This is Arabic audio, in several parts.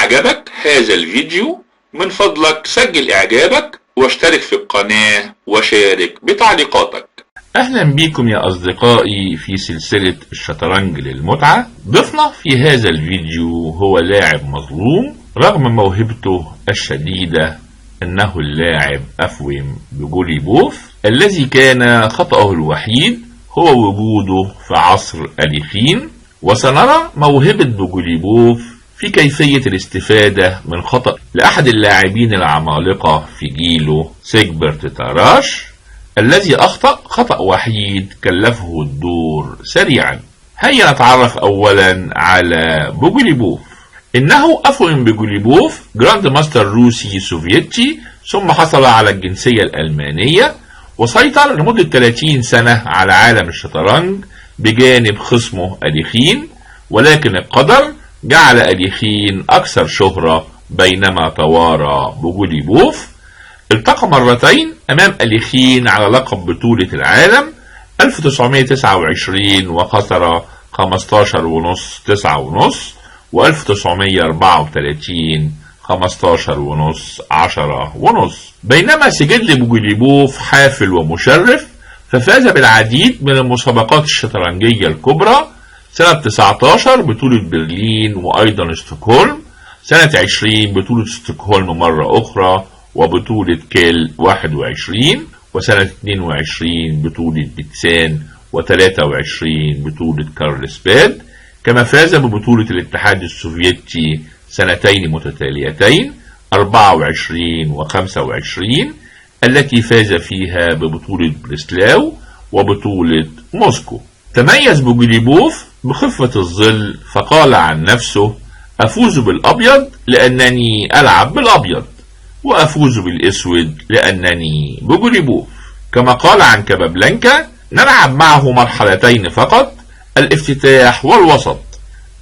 أعجبك هذا الفيديو من فضلك سجل إعجابك واشترك في القناة وشارك بتعليقاتك. أهلا بكم يا أصدقائي في سلسلة الشطرنج للمتعة. ضيفنا في هذا الفيديو هو لاعب مظلوم رغم موهبته الشديدة، أنه اللاعب أفويم بوجوليبوف الذي كان خطأه الوحيد هو وجوده في عصر أليخين. وسنرى موهبة بوجوليبوف في كيفية الاستفادة من خطأ لأحد اللاعبين العمالقة في جيله سيجبرت تاراش الذي أخطأ خطأ وحيد كلفه الدور سريعا. هيا نتعرف أولا على بوجوليبوف. إنه أفويم بوجوليبوف جراند ماستر روسي سوفيتي، ثم حصل على الجنسية الألمانية وسيطر لمدة 30 سنة على عالم الشطرنج بجانب خصمه أليخين، ولكن القدر جعل أليخين أكثر شهرة بينما توارى بوجوليبوف. التقى مرتين أمام أليخين على لقب بطولة العالم 1929 وخسر 15.5 9.5، و1934 15.5 10.5. بينما سجل بوجوليبوف حافل ومشرف، ففاز بالعديد من المسابقات الشطرنجية الكبرى: سنة 19 بطولة برلين وأيضا ستوكهولم، سنة 20 بطولة ستوكهولم مرة أخرى وبطولة كيل 21، وسنة 22 بطولة بيتسان، و23 بطولة كارلسباد. كما فاز ببطولة الاتحاد السوفيتي سنتين متتاليتين 24 و25، التي فاز فيها ببطولة بريسلاو وبطولة موسكو. تميز بوجوليبوف بخفة الظل، فقال عن نفسه: أفوز بالأبيض لأنني ألعب بالأبيض، وأفوز بالأسود لأنني بوجوليبوف. كما قال عن كابابلانكا: نلعب معه مرحلتين فقط، الافتتاح والوسط،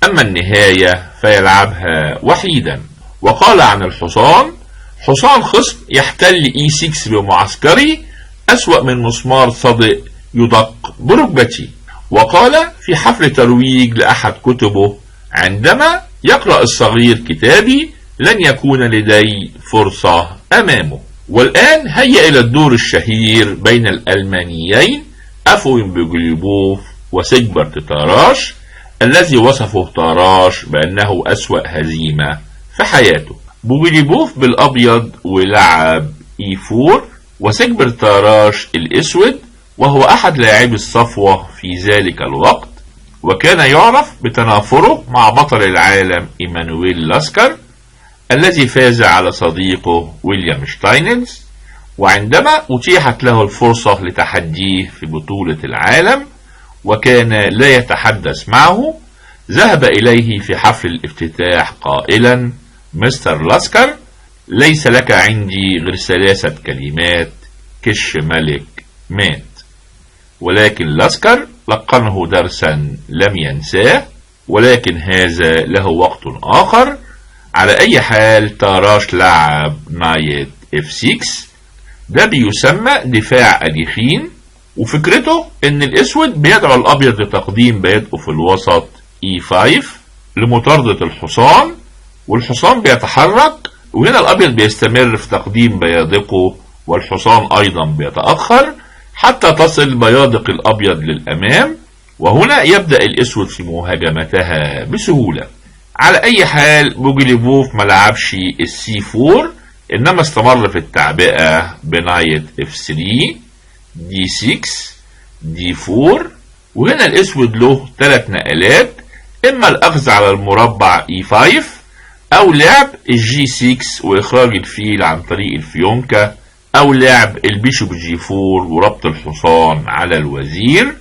أما النهاية فيلعبها وحيدا. وقال عن الحصان: حصان خصم يحتل E6 بمعسكري أسوأ من مسمار صدئ يدق بركبتي. وقال في حفل ترويج لأحد كتبه: عندما يقرأ الصغير كتابي لن يكون لدي فرصة أمامه. والآن هيا إلى الدور الشهير بين الألمانيين أفويم بوجوليبوف وسيجبرت تاراش، الذي وصفه تاراش بأنه أسوأ هزيمة في حياته. بوجوليبوف بالأبيض ولعب E4، وسيجبرت تاراش الأسود، وهو أحد لاعبي الصفوة في ذلك الوقت، وكان يعرف بتنافره مع بطل العالم إيمانويل لاسكر الذي فاز على صديقه ويليام شتاينز. وعندما أتيحت له الفرصة لتحديه في بطولة العالم وكان لا يتحدث معه، ذهب إليه في حفل الافتتاح قائلا: مستر لاسكر، ليس لك عندي غير 3 كلمات: كش ملك مات. ولكن لاسكر لقنه درسا لم ينساه، ولكن هذا له وقت آخر. على أي حال تاراش لعب نايت F6، ده بيسمى دفاع أليخين، وفكرته ان الاسود بيدعو الابيض لتقديم بيدقه في الوسط E5 لمطاردة الحصان، والحصان بيتحرك، وهنا الابيض بيستمر في تقديم بيادقه، والحصان ايضا بيتأخر حتى تصل بيادق الابيض للامام، وهنا يبدأ الاسود في مهاجمتها بسهولة. على اي حال بوجوليبوف ما لعبش الC4، انما استمر في التعبئة بنايت F3 D6 D4. وهنا الاسود له 3 نقلات: اما الاخذ على المربع E5، او لعب الG6 واخراج الفيل عن طريق الفيونكة، او لعب البيشوب G4 وربط الحصان على الوزير.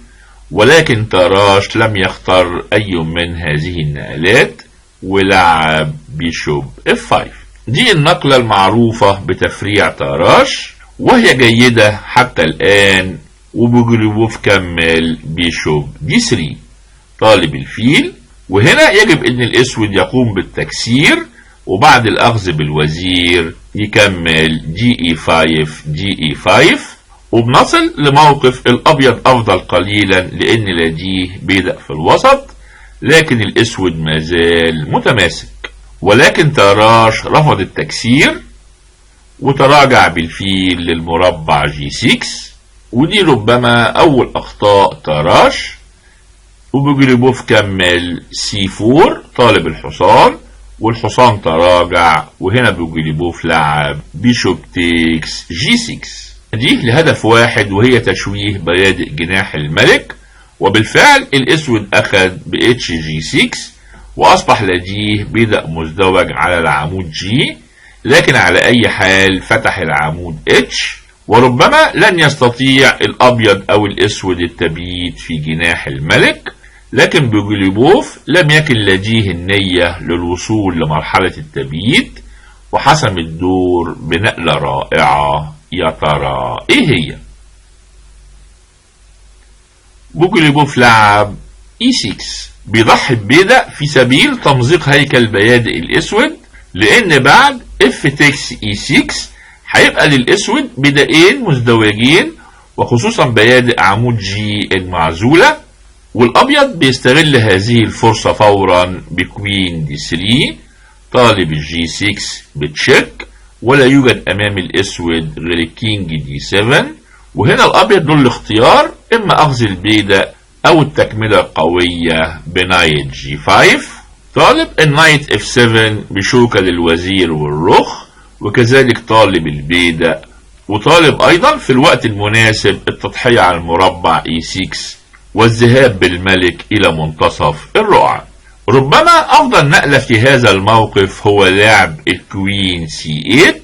ولكن تاراش لم يختار اي من هذه النقلات ولعب بيشوب F5. دي النقلة المعروفة بتفريع تاراش، وهي جيدة حتى الآن. وبوجوليبوف كمل بيشوب D3 طالب الفيل، وهنا يجب ان الاسود يقوم بالتكسير، وبعد الاخذ بالوزير يكمل GE5 GE5، وبنصل لموقف الابيض افضل قليلا لان لديه بيدق في الوسط، لكن الاسود ما زال متماسك. ولكن تراش رفض التكسير وتراجع بالفيل للمربع G6، ودي ربما أول أخطاء تراش. وبوجليبوف كمل C4 طالب الحصان، والحصان تراجع، وهنا بوجليبوف لعب بيشوب تيكس G6 دي لهدف واحد، وهي تشويه بيادق جناح الملك. وبالفعل الأسود أخذ ب HG6 وأصبح لديه بيدق مزدوج على العمود G، لكن على أي حال فتح العمود H، وربما لن يستطيع الأبيض أو الأسود التبييت في جناح الملك. لكن بوجليبوف لم يكن لديه النية للوصول لمرحلة التبييت، وحسم الدور بنقلة رائعة. يا ترى إيه هي؟ بوجليبوف لعب E6 بيضحي ببيدق في سبيل تمزيق هيكل بيادق الأسود، لأن بعد F takes E6 هيبقى للأسود بيدقين مزدوجين، وخصوصا بيادق عمود G المعزولة. والأبيض بيستغل هذه الفرصة فورا بكوين D3 طالب G6 بتشيك، ولا يوجد أمام الأسود غير الكينج D7. وهنا الأبيض له الاختيار، إما أخذ البيدق أو التكملة القوية بنايت G5 طالب النايت F7 بشوكة للوزير والرخ، وكذلك طالب البيدق، وطالب أيضا في الوقت المناسب التضحية على المربع E6 والذهاب بالملك إلى منتصف الرقعة. ربما أفضل نقلة في هذا الموقف هو لعب الكوين C8،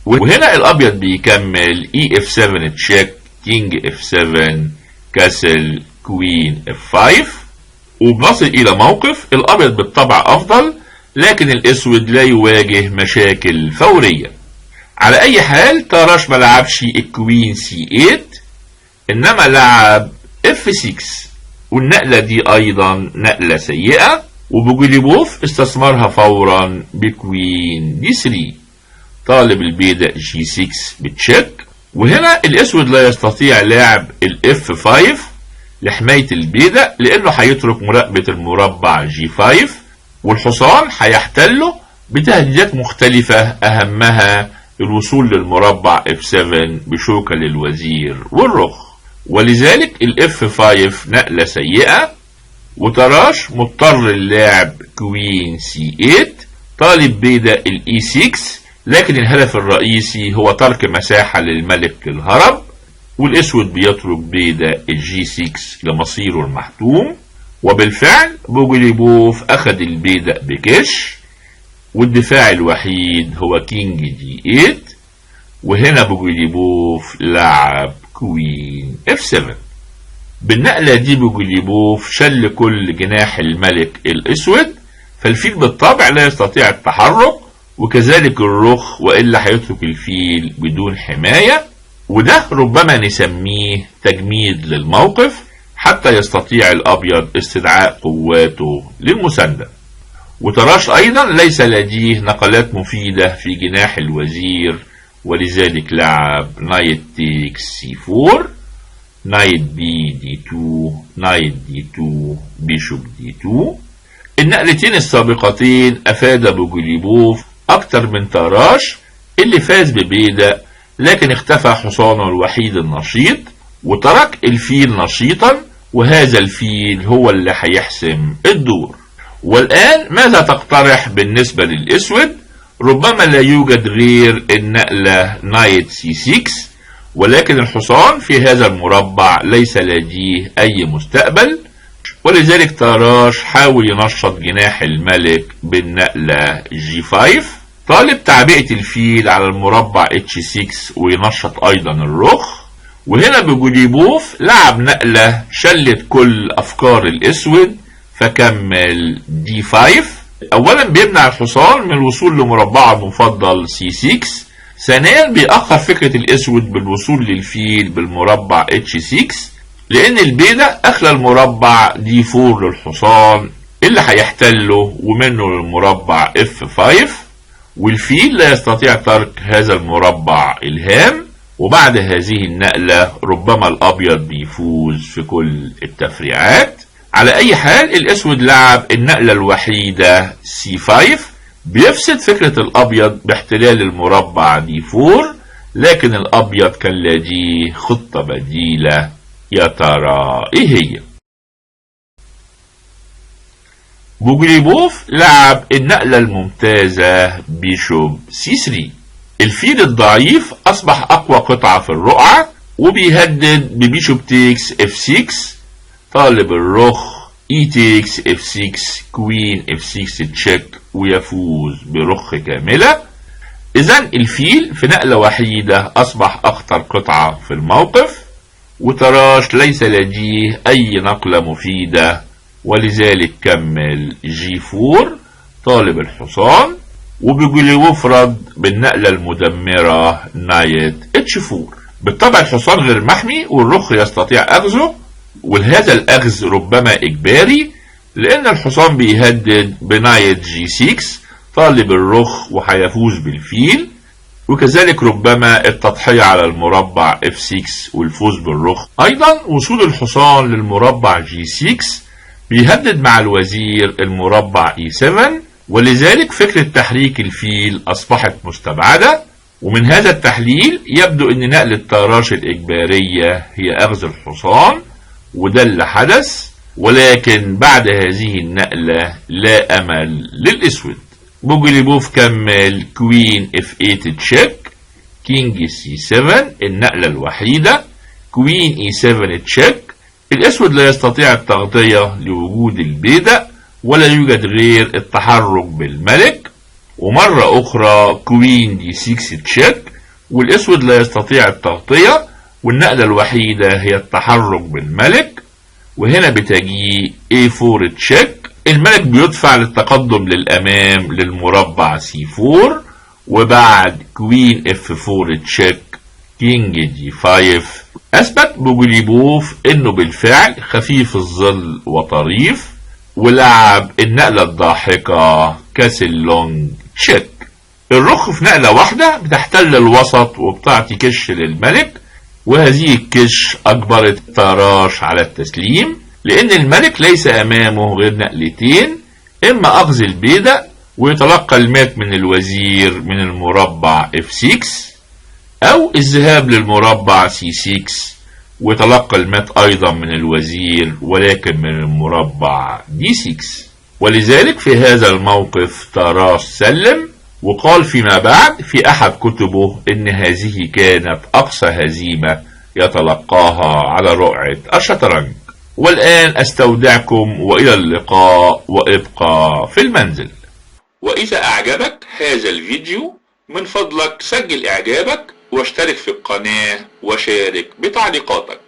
وهنا الأبيض بيكمل EF7 تشيك كينج F7 كاسل كوين F5، وبنصل إلى موقف الأبيض بالطبع أفضل، لكن الأسود لا يواجه مشاكل فورية. على أي حال تراش ما لعبش الكوين C8، إنما لعب F6، والنقلة دي أيضا نقلة سيئة، وبوجليبوف استثمرها فورا بكوين D3 طالب البيدق G6 بتشيك. وهنا الأسود لا يستطيع لعب F5 لحماية البيدق، لأنه هيترك مراقبة المربع G5، والحصان هيحتله بتهديدات مختلفة، أهمها الوصول للمربع F7 بشوكة للوزير والرخ. ولذلك F5 نقلة سيئة، وتراش مضطر اللعب كوين C8 طالب بيدق E6، لكن الهدف الرئيسي هو ترك مساحة للملك للهرب، والأسود بيترك بيدق G6 لمصيره المحتوم. وبالفعل بوجليبوف أخذ البيدق بكش، والدفاع الوحيد هو كينج D8، وهنا بوجليبوف لعب كوين F7. بالنقلة دي بوجليبوف شل كل جناح الملك الأسود، فالفيل بالطبع لا يستطيع التحرك، وكذلك الرخ، وإلا هيترك الفيل بدون حماية. وده ربما نسميه تجميد للموقف حتى يستطيع الأبيض استدعاء قواته للمساندة. وتراش أيضا ليس لديه نقلات مفيدة في جناح الوزير، ولذلك لعب نايت تيك C4 نايت B D2 نايت D2 بيشوب D2. النقلتين السابقتين أفاد بوجليبوف أكتر من تراش اللي فاز ببيدق، لكن اختفى حصانه الوحيد النشيط وترك الفيل نشيطا، وهذا الفيل هو اللي هيحسم الدور. والآن ماذا تقترح بالنسبة للأسود؟ ربما لا يوجد غير النقلة نايت C6، ولكن الحصان في هذا المربع ليس لديه أي مستقبل، ولذلك تراش حاول ينشط جناح الملك بالنقلة G5 طالب تعبئة الفيل على المربع H6 وينشط أيضا الرخ. وهنا بوجليبوف لعب نقلة شلت كل أفكار الأسود، فكمل D5. أولا بيمنع الحصان من الوصول لمربعه المفضل C6، ثانيا بيأخر فكرة الأسود بالوصول للفيل بالمربع H6، لأن البيدق أخلى المربع D4 للحصان اللي هيحتله، ومنه للمربع F5، والفيل لا يستطيع ترك هذا المربع الهام. وبعد هذه النقلة ربما الأبيض بيفوز في كل التفريعات. على أي حال الأسود لعب النقلة الوحيدة C5 بيفسد فكرة الأبيض باحتلال المربع دي 4، لكن الأبيض كان لديه خطة بديلة. يا ترى إيه هي؟ بوجليبوف لعب النقلة الممتازة بيشوب C3. الفيل الضعيف أصبح أقوى قطعة في الرقعة وبيهدد ببيشوب تيكس F6. طالب الرخ E تيكس F6 كوين F6 تشيك ويفوز برخ كاملة. إذن الفيل في نقلة وحيدة أصبح أخطر قطعة في الموقف، وتراش ليس لديه أي نقلة مفيدة، ولذلك كمل G4 طالب الحصان، وبوجليبوف رد بالنقلة المدمرة نايت H4. بالطبع الحصان غير محمي والرخ يستطيع أخذه، ولهذا الأخذ ربما إجباري لأن الحصان بيهدد بنايت G6 طالب الرخ وهيفوز بالفيل، وكذلك ربما التضحية على المربع F6 والفوز بالرخ. أيضا وصول الحصان للمربع G6 بيهدد مع الوزير المربع E7، ولذلك فكرة تحريك الفيل أصبحت مستبعدة. ومن هذا التحليل يبدو أن نقل التراش الإجبارية هي أخذ الحصان، وده اللي حدث. ولكن بعد هذه النقلة لا أمل للأسود. بوجليبوف كمل كوين F8 تشيك كينج C7 النقلة الوحيدة، كوين E7 تشيك. الأسود لا يستطيع التغطية لوجود البيدق، ولا يوجد غير التحرك بالملك. ومرة أخرى كوين D6 تشيك، والأسود لا يستطيع التغطية، والنقلة الوحيدة هي التحرك بالملك. وهنا بتجي A4 تشيك، الملك بيدفع للتقدم للأمام للمربع C4، وبعد كوين F4 تشيك كينج G5. أثبت بوجليبوف إنه بالفعل خفيف الظل وطريف، ولعب النقلة الضاحكة كاسل لونج تشيك. الرخ في نقلة واحدة بتحتل الوسط وبتعطي كش للملك، وهذه الكش أجبرت تراش على التسليم، لأن الملك ليس أمامه غير نقلتين: إما أخذ البيدق ويتلقى المات من الوزير من المربع F6، أو الذهاب للمربع C6 ويتلقى المات أيضا من الوزير ولكن من المربع D6. ولذلك في هذا الموقف تراش سلم، وقال فيما بعد في أحد كتبه إن هذه كانت أقصى هزيمة يتلقاها على رقعة الشطرنج. والآن أستودعكم وإلى اللقاء، وابقى في المنزل. وإذا أعجبك هذا الفيديو من فضلك سجل إعجابك واشترك في القناة وشارك بتعليقاتك.